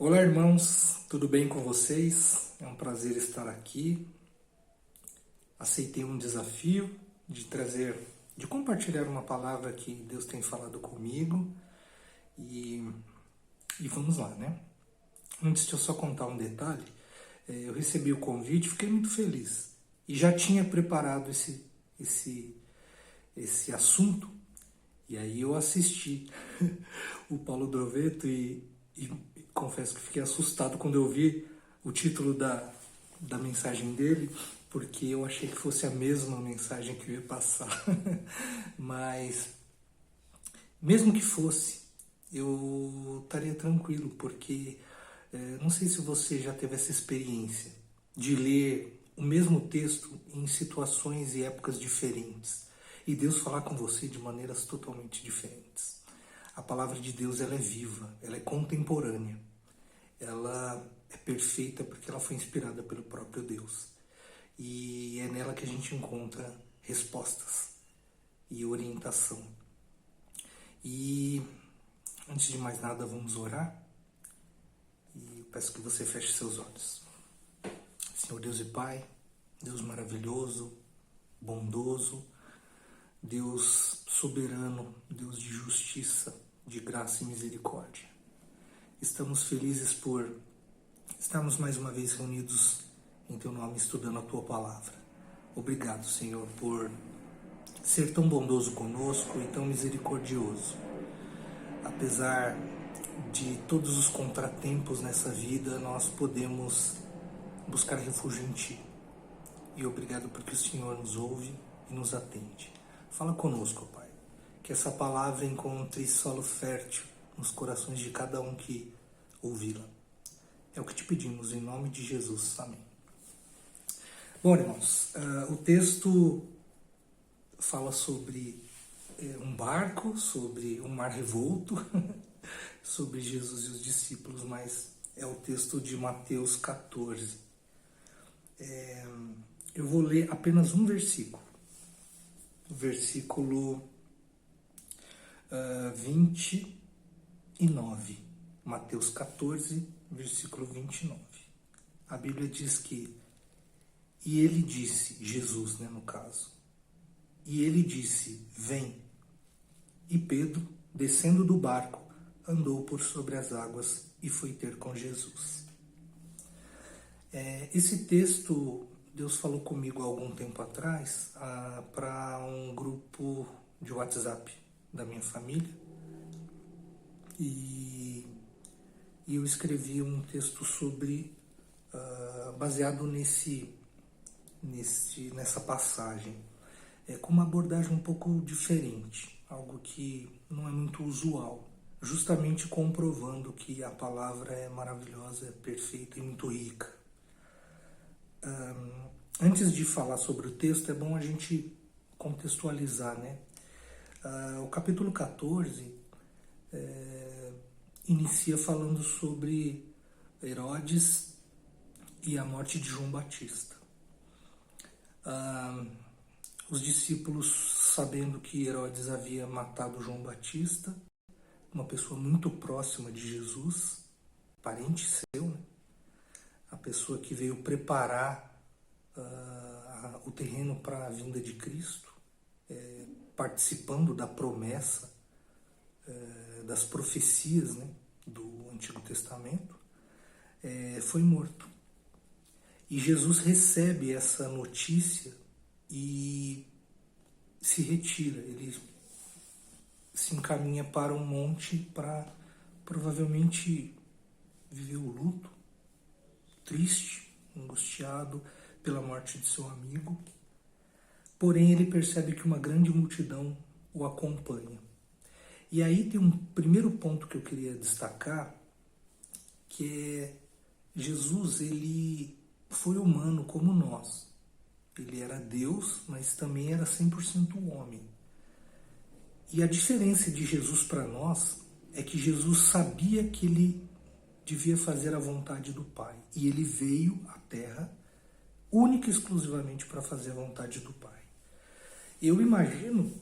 Olá, irmãos, tudo bem com vocês? É um prazer estar aqui. Aceitei um desafio de compartilhar uma palavra que Deus tem falado comigo e, e vamos lá, né? Antes de eu só contar um detalhe, eu recebi o convite, fiquei muito feliz e já tinha preparado esse assunto. E aí eu assisti o Paulo Droveto e confesso que fiquei assustado quando eu vi o título da mensagem dele, porque eu achei que fosse a mesma mensagem que eu ia passar. Mas, mesmo que fosse, eu estaria tranquilo, porque não sei se você já teve essa experiência de ler o mesmo texto em situações e épocas diferentes e Deus falar com você de maneiras totalmente diferentes. A palavra de Deus, ela é viva, ela é contemporânea, ela é perfeita porque ela foi inspirada pelo próprio Deus. E é nela que a gente encontra respostas e orientação. E antes de mais nada, vamos orar. E eu peço que você feche seus olhos. Senhor Deus e Pai, Deus maravilhoso, bondoso, Deus soberano, Deus de justiça, de graça e misericórdia. Estamos felizes por estarmos mais uma vez reunidos em Teu nome, estudando a Tua palavra. Obrigado, Senhor, por ser tão bondoso conosco e tão misericordioso. Apesar de todos os contratempos nessa vida, nós podemos buscar refúgio em Ti. E obrigado porque o Senhor nos ouve e nos atende. Fala conosco, Pai, que essa palavra encontre solo fértil nos corações de cada um que ouvi-la. É o que te pedimos, em nome de Jesus. Amém. Bom, irmãos, o texto fala sobre um barco, sobre um mar revolto, sobre Jesus e os discípulos, mas é o texto de Mateus 14. Eu vou ler apenas um versículo. Versículo 29, Mateus 14, versículo 29. A Bíblia diz que, e ele disse, Jesus, né, no caso, e ele disse, vem. E Pedro, descendo do barco, andou por sobre as águas e foi ter com Jesus. Esse texto, Deus falou comigo há algum tempo atrás para um grupo de WhatsApp da minha família e eu escrevi um texto sobre, baseado nessa passagem, com uma abordagem um pouco diferente, algo que não é muito usual, justamente comprovando que a palavra é maravilhosa, é perfeita e muito rica. Antes de falar sobre o texto, é bom a gente contextualizar, né? O capítulo 14 inicia falando sobre Herodes e a morte de João Batista. Os discípulos, sabendo que Herodes havia matado João Batista, uma pessoa muito próxima de Jesus, parente seu, né? A pessoa que veio preparar o terreno para a vinda de Cristo, participando da promessa, das profecias, né, do Antigo Testamento, foi morto. E Jesus recebe essa notícia e se retira, ele se encaminha para um monte para provavelmente viver o luto, triste, angustiado pela morte de seu amigo. Porém, ele percebe que uma grande multidão o acompanha. E aí tem um primeiro ponto que eu queria destacar, que é Jesus, ele foi humano como nós. Ele era Deus, mas também era 100% homem. E a diferença de Jesus para nós é que Jesus sabia que ele devia fazer a vontade do Pai. E ele veio à Terra única e exclusivamente para fazer a vontade do Pai. Eu imagino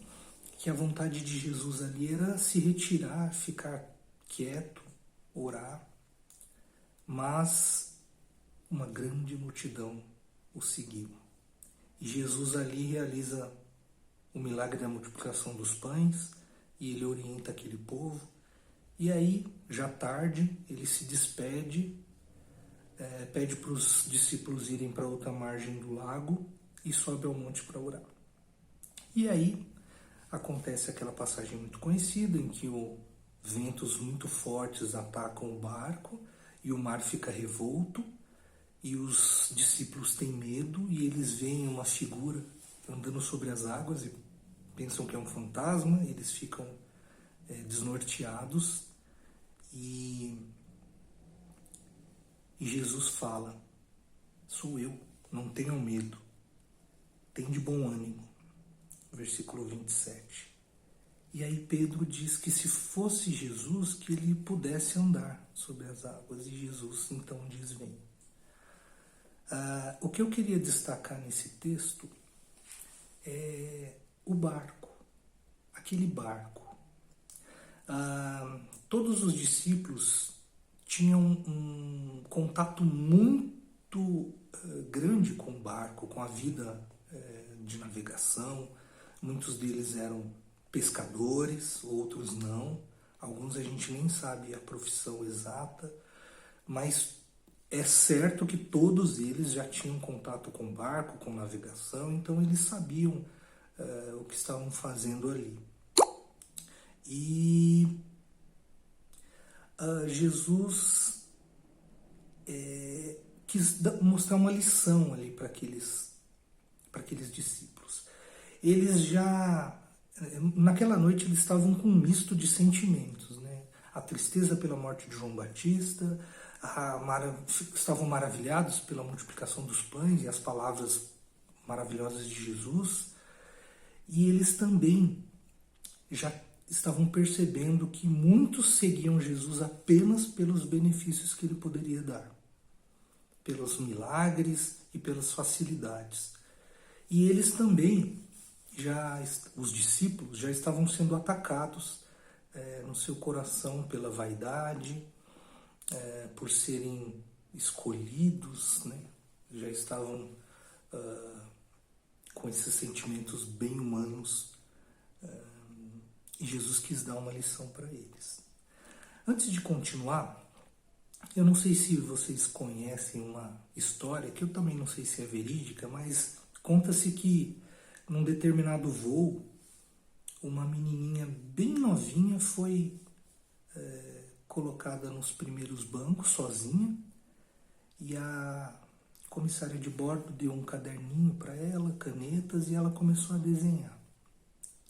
que a vontade de Jesus ali era se retirar, ficar quieto, orar. mas uma grande multidão o seguiu. E Jesus ali realiza o milagre da multiplicação dos pães e ele orienta aquele povo. E aí, já tarde, ele se despede, pede para os discípulos irem para outra margem do lago e sobe ao monte para orar. E aí acontece aquela passagem muito conhecida em que ventos muito fortes atacam o barco e o mar fica revolto e os discípulos têm medo e eles veem uma figura andando sobre as águas e pensam que é um fantasma, eles ficam desnorteados e Jesus fala: sou eu, não tenham medo, tem de bom ânimo. Versículo 27. E aí Pedro diz que se fosse Jesus, que ele pudesse andar sobre as águas, e Jesus então diz: vem. O que eu queria destacar nesse texto é o barco, aquele barco. Todos os discípulos tinham um contato muito grande com o barco, com a vida de navegação. Muitos deles eram pescadores, outros não. Alguns a gente nem sabe a profissão exata, mas é certo que todos eles já tinham contato com barco, com navegação, então eles sabiam o que estavam fazendo ali. E Jesus quis mostrar uma lição ali para aqueles discípulos. Eles já, naquela noite, eles estavam com um misto de sentimentos, né? A tristeza pela morte de João Batista, estavam maravilhados pela multiplicação dos pães e as palavras maravilhosas de Jesus, e eles também já estavam percebendo que muitos seguiam Jesus apenas pelos benefícios que ele poderia dar, pelos milagres e pelas facilidades. E eles também, os discípulos, já estavam sendo atacados no seu coração pela vaidade, por serem escolhidos, né? Já estavam com esses sentimentos bem humanos, e Jesus quis dar uma lição para eles. Antes de continuar, eu não sei se vocês conhecem uma história, que eu também não sei se é verídica, mas conta-se que num determinado voo, uma menininha bem novinha foi colocada nos primeiros bancos, sozinha, e a comissária de bordo deu um caderninho para ela, canetas, e ela começou a desenhar.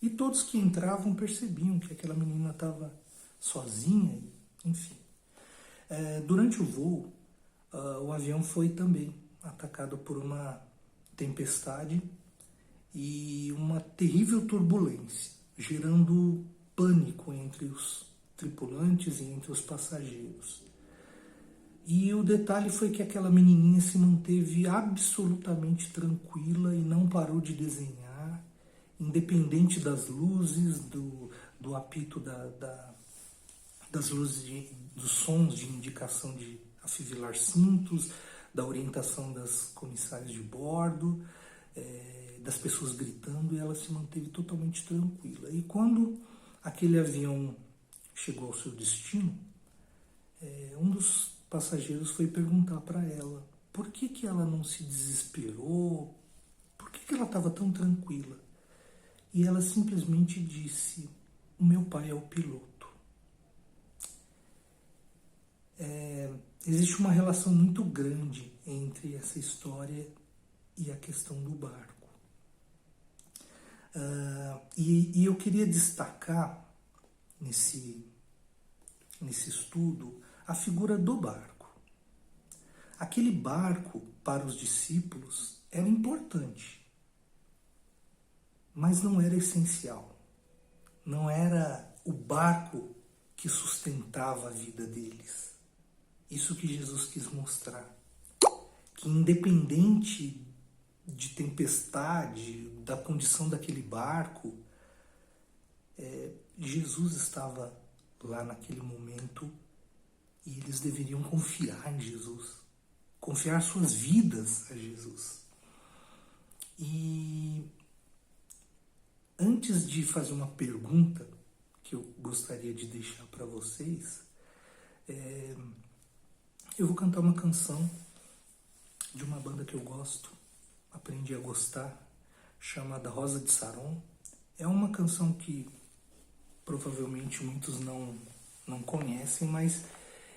E todos que entravam percebiam que aquela menina estava sozinha, enfim. Durante o voo, o avião foi também atacado por uma tempestade e uma terrível turbulência, gerando pânico entre os tripulantes e entre os passageiros. E o detalhe foi que aquela menininha se manteve absolutamente tranquila e não parou de desenhar, independente das luzes, do apito das luzes, dos sons de indicação de afivelar cintos, da orientação das comissárias de bordo, das pessoas gritando, e ela se manteve totalmente tranquila. E quando aquele avião chegou ao seu destino, um dos passageiros foi perguntar para ela por que ela não se desesperou, por que ela estava tão tranquila. E ela simplesmente disse: o meu pai é o piloto. Existe uma relação muito grande entre essa história e a questão do barco. E eu queria destacar nesse estudo a figura do barco. Aquele barco, para os discípulos, era importante, mas não era essencial. Não era o barco que sustentava a vida deles. Isso que Jesus quis mostrar. Que independente de tempestade, da condição daquele barco, Jesus estava lá naquele momento E eles deveriam confiar em Jesus, confiar suas vidas a Jesus. E antes de fazer uma pergunta que eu gostaria de deixar para vocês, eu vou cantar uma canção de uma banda que eu gosto, aprendi a gostar, chamada Rosa de Saron. É uma canção que provavelmente muitos não conhecem, mas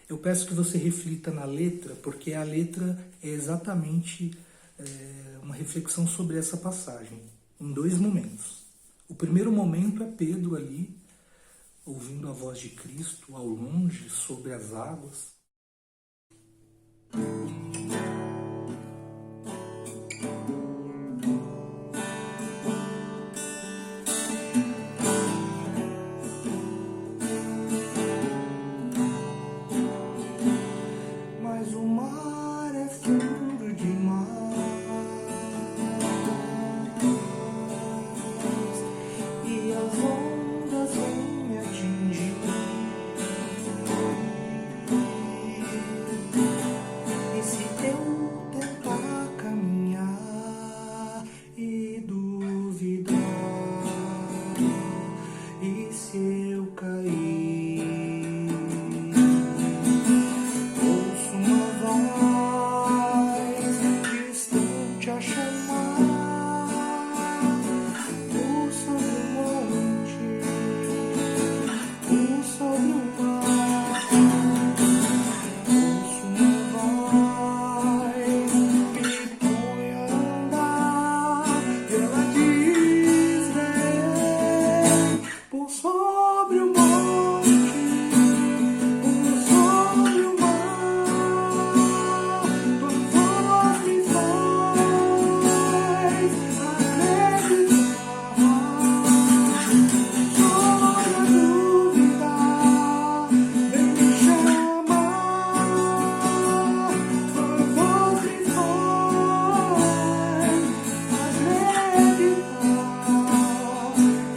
eu peço que você reflita na letra, porque a letra é exatamente uma reflexão sobre essa passagem, em 2 momentos. O primeiro momento é Pedro ali, ouvindo a voz de Cristo ao longe, sobre as águas. Mas o mar é fundo demais e as ondas vêm me atingir. E se eu tentar caminhar e duvidar, e se eu cair, ouço uma voz distante a chamar, por sobre o monte, por sobre o mar. Ouço uma voz que me põe a andar, ela diz: vem por sobre o monte, por sobre o mar. Tua voz me faz acreditar. Só na dúvida, vem me chamar. Tua voz me faz acreditar.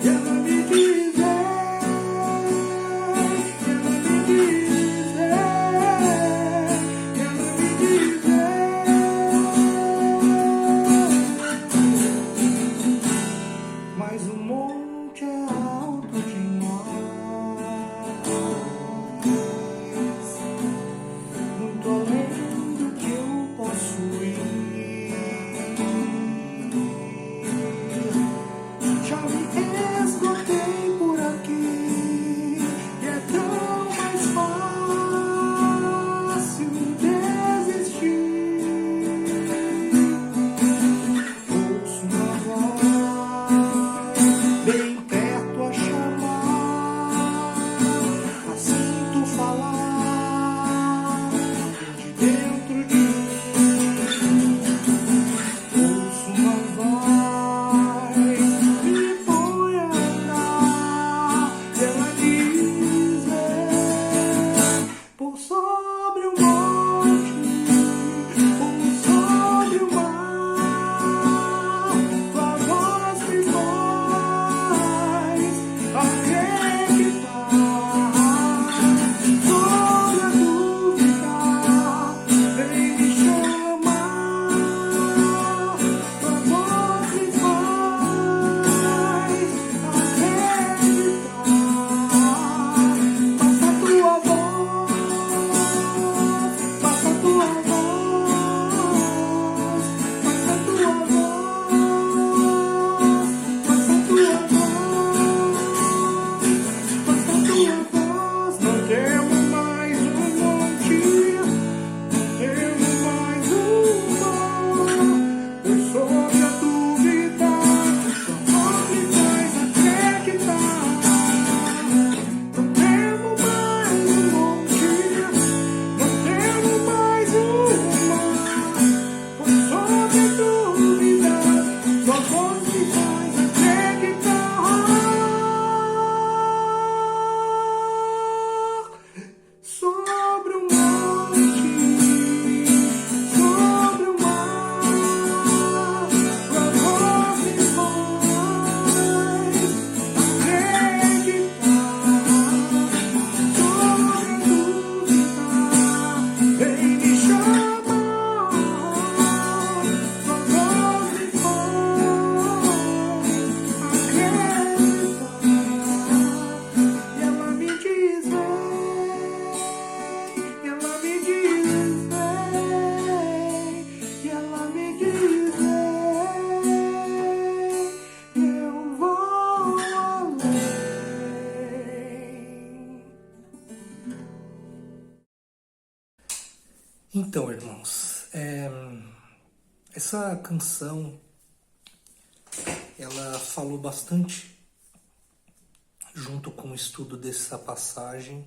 E ela me diz: mas o monte é alto demais, muito além do que eu posso ir. Já me esgotei por aqui e é tão mais fácil desistir. Ouço uma voz Então, irmãos, essa canção, ela falou bastante junto com o estudo dessa passagem,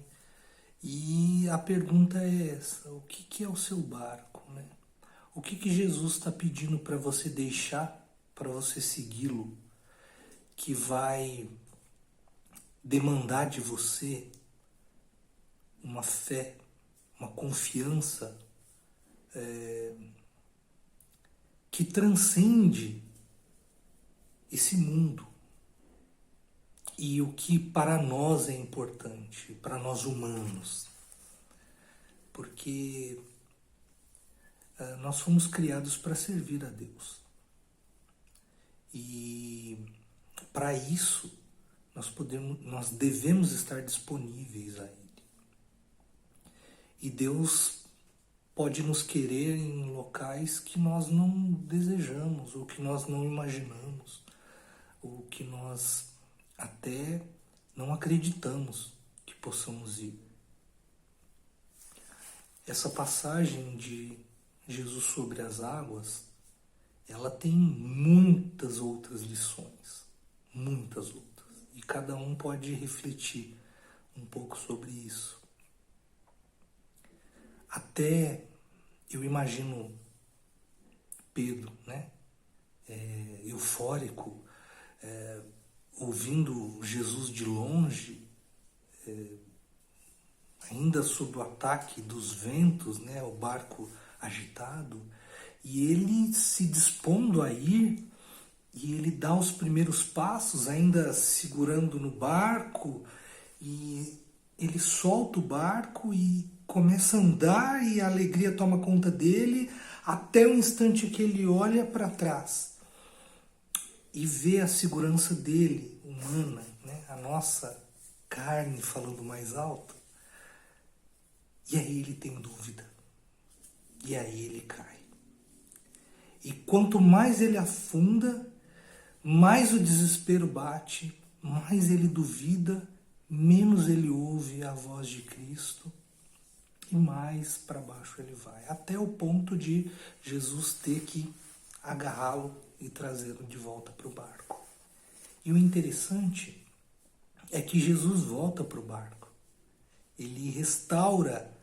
e a pergunta é essa: o que é o seu barco, né? O que Jesus está pedindo para você deixar, para você segui-lo, que vai demandar de você uma fé, uma confiança que transcende esse mundo e o que para nós é importante, para nós humanos, porque nós fomos criados para servir a Deus, e para isso nós devemos estar disponíveis a Ele. E Deus pode nos querer em locais que nós não desejamos, ou que nós não imaginamos, ou que nós até não acreditamos que possamos ir. Essa passagem de Jesus sobre as águas, ela tem muitas outras lições, muitas outras, e cada um pode refletir um pouco sobre isso. Até eu imagino Pedro, né, eufórico, ouvindo Jesus de longe, ainda sob o ataque dos ventos, né, o barco agitado, e ele se dispondo a ir, e ele dá os primeiros passos, ainda segurando no barco, e ele solta o barco e começa a andar, e a alegria toma conta dele, até o instante que ele olha para trás e vê a segurança dele, humana, né? A nossa carne falando mais alto. E aí ele tem dúvida. E aí ele cai. E quanto mais ele afunda, mais o desespero bate, mais ele duvida, menos ele ouve a voz de Cristo, e mais para baixo ele vai, até o ponto de Jesus ter que agarrá-lo e trazê-lo de volta para o barco. E o interessante é que Jesus volta para o barco. Ele restaura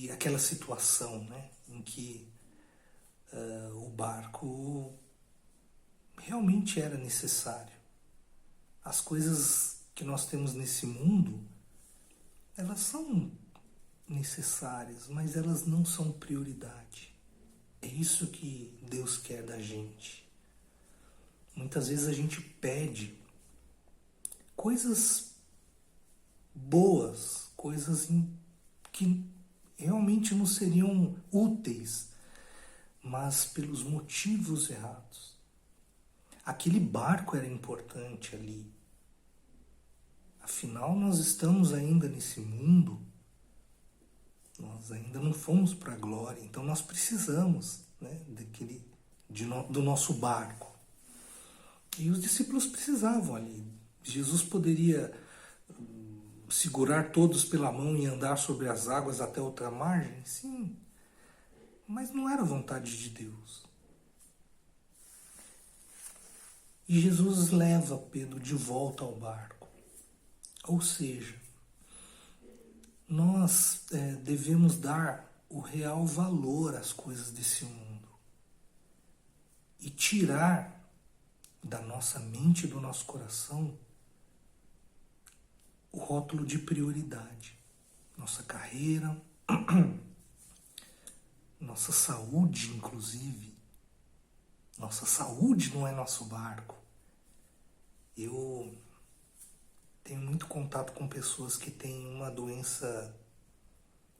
aquela situação, né, em que o barco realmente era necessário. As coisas que nós temos nesse mundo, elas são necessárias, mas elas não são prioridade. É isso que Deus quer da gente. Muitas vezes a gente pede coisas boas, coisas que realmente não seriam úteis, mas pelos motivos errados. Aquele barco era importante ali. Afinal, nós estamos ainda nesse mundo, nós ainda não fomos para a glória, então nós precisamos, né, do nosso barco. E os discípulos precisavam ali. Jesus poderia segurar todos pela mão e andar sobre as águas até outra margem? Sim, mas não era vontade de Deus. E Jesus leva Pedro de volta ao barco. Ou seja, nós devemos dar o real valor às coisas desse mundo e tirar da nossa mente e do nosso coração o rótulo de prioridade. Nossa carreira, nossa saúde, inclusive. Nossa saúde não é nosso barco. Eu tenho muito contato com pessoas que têm uma doença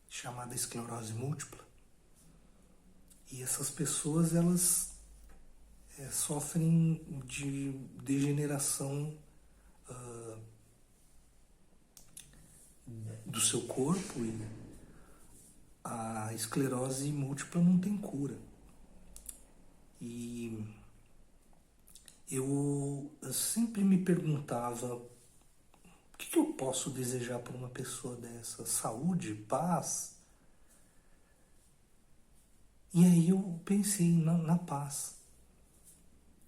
chamada esclerose múltipla. E essas pessoas, elas sofrem de degeneração do seu corpo, e a esclerose múltipla não tem cura. E eu sempre me perguntava, o que eu posso desejar para uma pessoa dessa? Saúde, paz? E aí eu pensei na paz.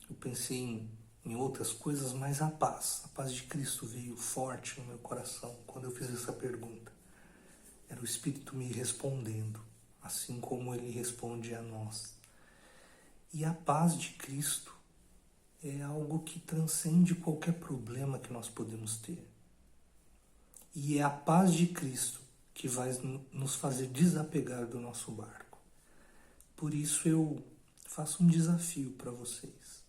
Eu pensei em outras coisas, mas a paz de Cristo veio forte no meu coração quando eu fiz essa pergunta. Era o Espírito me respondendo, assim como Ele responde a nós. E a paz de Cristo é algo que transcende qualquer problema que nós podemos ter. E é a paz de Cristo que vai nos fazer desapegar do nosso barco. Por isso eu faço um desafio para vocês,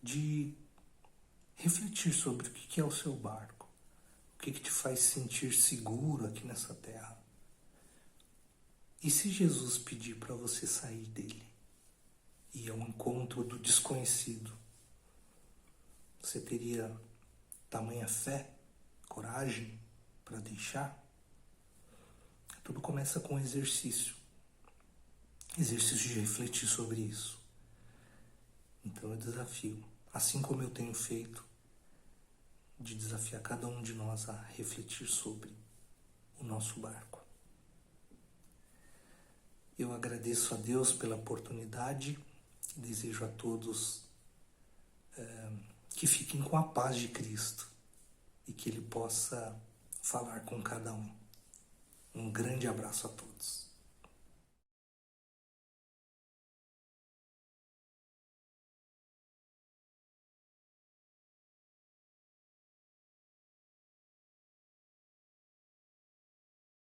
de refletir sobre o que é o seu barco, o que te faz sentir seguro aqui nessa terra. E se Jesus pedir para você sair dele e ao encontro do desconhecido, você teria tamanha fé, coragem para deixar? Tudo começa com exercício de refletir sobre isso. Então eu desafio, assim como eu tenho feito, de desafiar cada um de nós a refletir sobre o nosso barco. Eu agradeço a Deus pela oportunidade e desejo a todos que fiquem com a paz de Cristo e que Ele possa falar com cada um. Um grande abraço a todos.